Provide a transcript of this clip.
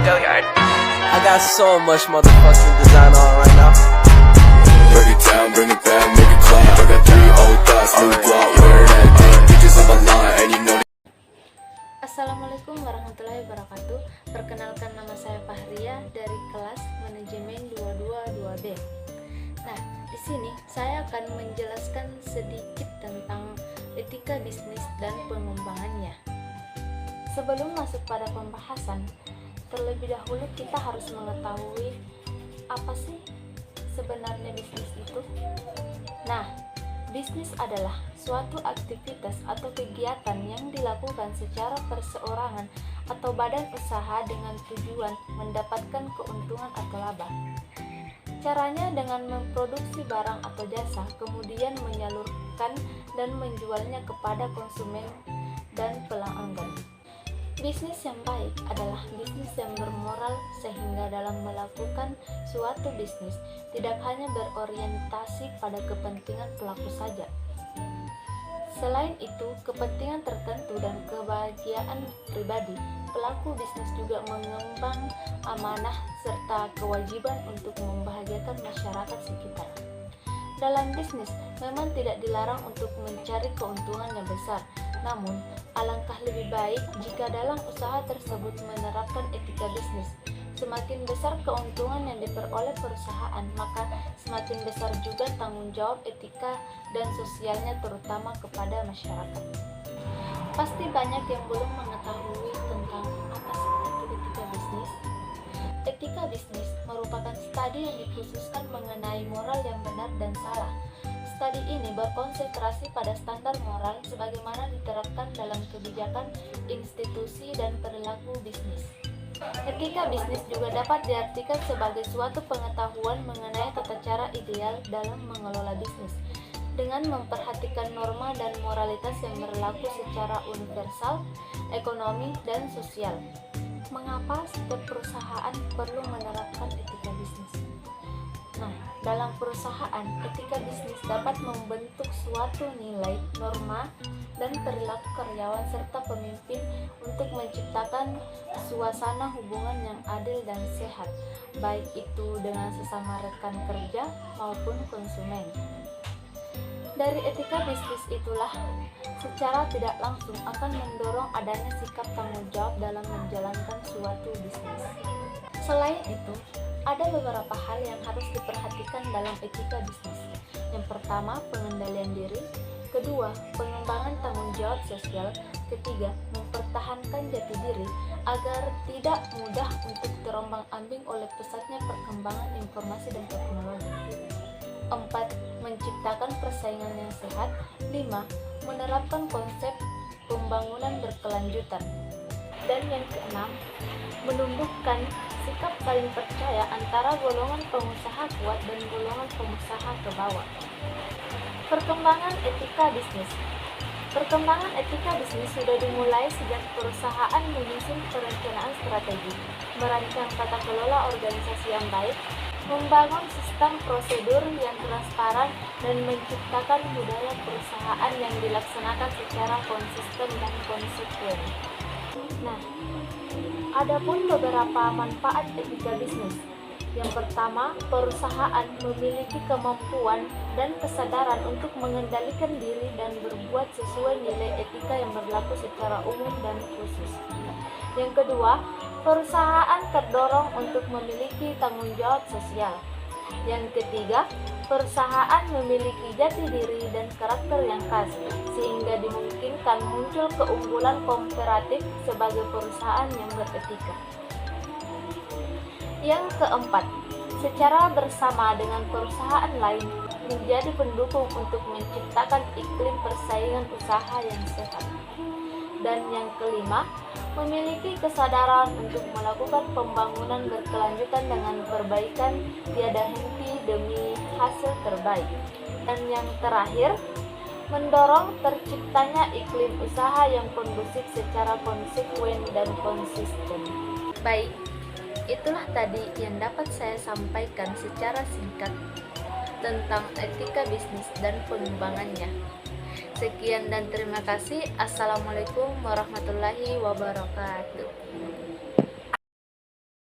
I got so much motherfucking design on right now. Break it down, bring it back, make it clap. I got 3 old thoughts, new block, wear that thing. Bitches on my line, and you know. Assalamualaikum warahmatullahi wabarakatuh. Perkenalkan, nama saya Fahria dari kelas manajemen 222B. Nah, di sini saya akan menjelaskan sedikit tentang etika bisnis dan pengembangannya. Sebelum masuk pada pembahasan, terlebih dahulu kita harus mengetahui apa sih sebenarnya bisnis itu. Nah, bisnis adalah suatu aktivitas atau kegiatan yang dilakukan secara perseorangan atau badan usaha dengan tujuan mendapatkan keuntungan atau laba. Caranya dengan memproduksi barang atau jasa, kemudian menyalurkan dan menjualnya kepada konsumen dan pelanggan. Bisnis yang baik adalah bisnis yang bermoral, sehingga dalam melakukan suatu bisnis tidak hanya berorientasi pada kepentingan pelaku saja. Selain itu, kepentingan tertentu dan kebahagiaan pribadi, pelaku bisnis juga mengemban amanah serta kewajiban untuk membahagiakan masyarakat sekitar. Dalam bisnis, memang tidak dilarang untuk mencari keuntungan yang besar, namun alangkah lebih baik jika dalam usaha tersebut menerapkan etika bisnis. Semakin besar keuntungan yang diperoleh perusahaan, maka semakin besar juga tanggung jawab etika dan sosialnya, terutama kepada masyarakat. Pasti banyak yang belum mengetahui tentang apa sih itu etika bisnis. Etika bisnis merupakan studi yang dikhususkan mengenai moral yang benar dan salah. Studi ini berkonsentrasi pada standar moral sebagaimana diterapkan dalam kebijakan, institusi, dan perilaku bisnis. Etika bisnis juga dapat diartikan sebagai suatu pengetahuan mengenai tata cara ideal dalam mengelola bisnis, dengan memperhatikan norma dan moralitas yang berlaku secara universal, ekonomi, dan sosial. Mengapa setiap perusahaan perlu menerapkan etika bisnis? Nah, dalam perusahaan, etika bisnis dapat membentuk suatu nilai, norma, dan perilaku karyawan serta pemimpin untuk menciptakan suasana hubungan yang adil dan sehat, baik itu dengan sesama rekan kerja maupun konsumen. Dari etika bisnis itulah secara tidak langsung akan mendorong adanya sikap tanggung jawab dalam menjalankan suatu bisnis. Selain itu, ada beberapa hal yang harus diperhatikan dalam etika bisnis. Yang pertama, pengendalian diri. Kedua, pengembangan tanggung jawab sosial. Ketiga, mempertahankan jati diri agar tidak mudah untuk terombang-ambing oleh pesatnya perkembangan informasi dan teknologi. 4. Menciptakan persaingan yang sehat. 5. Menerapkan konsep pembangunan berkelanjutan. Dan yang keenam, menumbuhkan sikap saling percaya antara golongan pengusaha kuat dan golongan pengusaha ke bawah. Perkembangan etika bisnis. Perkembangan etika bisnis sudah dimulai sejak perusahaan menyusun perencanaan strategi, merancang tata kelola organisasi yang baik, membangun sistem prosedur yang transparan, dan menciptakan budaya perusahaan yang dilaksanakan secara konsisten dan konsekuen. Nah, adapun beberapa manfaat etika bisnis. Yang pertama, perusahaan memiliki kemampuan dan kesadaran untuk mengendalikan diri dan berbuat sesuai nilai etika yang berlaku secara umum dan khusus. Yang kedua, perusahaan terdorong untuk memiliki tanggung jawab sosial. Yang ketiga, perusahaan memiliki jati diri dan karakter yang khas, sehingga dimungkinkan muncul keunggulan komparatif sebagai perusahaan yang beretika. Yang keempat, secara bersama dengan perusahaan lain menjadi pendukung untuk menciptakan iklim persaingan usaha yang sehat. Dan yang kelima, memiliki kesadaran untuk melakukan pembangunan berkelanjutan dengan perbaikan tiada henti demi hasil terbaik. Dan yang terakhir, mendorong terciptanya iklim usaha yang kondusif secara konsekuen dan konsisten. Baik, itulah tadi yang dapat saya sampaikan secara singkat tentang etika bisnis dan pengembangannya. Sekian dan terima kasih. Assalamualaikum warahmatullahi wabarakatuh.